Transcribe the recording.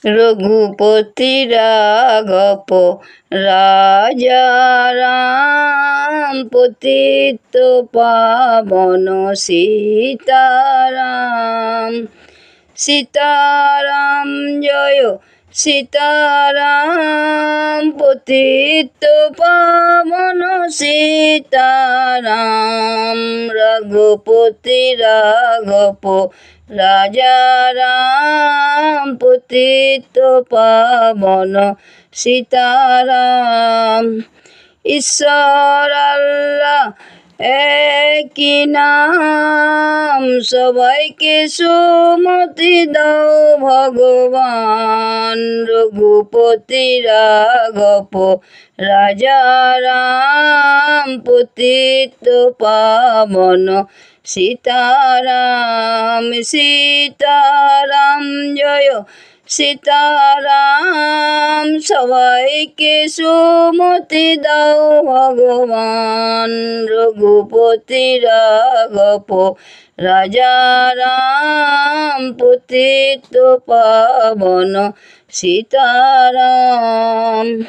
রঘুপতি রাঘব রাজা রাম, পতিত পাবন সীতারাম। সীতারাম জয় সীতারাম, পতিত পাবন সীতারাম। রঘুপতি রাঘব রাজা রাম, পতিত পাবন সীতারাম। ঈশ্বর আল্লাহ একই নাম, সবাইকে সুমতি দাও ভগবান। রঘুপতি রাঘব রাজা রাম, পতিত পাবন সীতারাম। সীতারাম জয় সীতারাম, সবাইকে সুমতি দাও ভগবান। রঘুপতি রাঘব রাজা রাম, পতিত পাবন সীতারাম।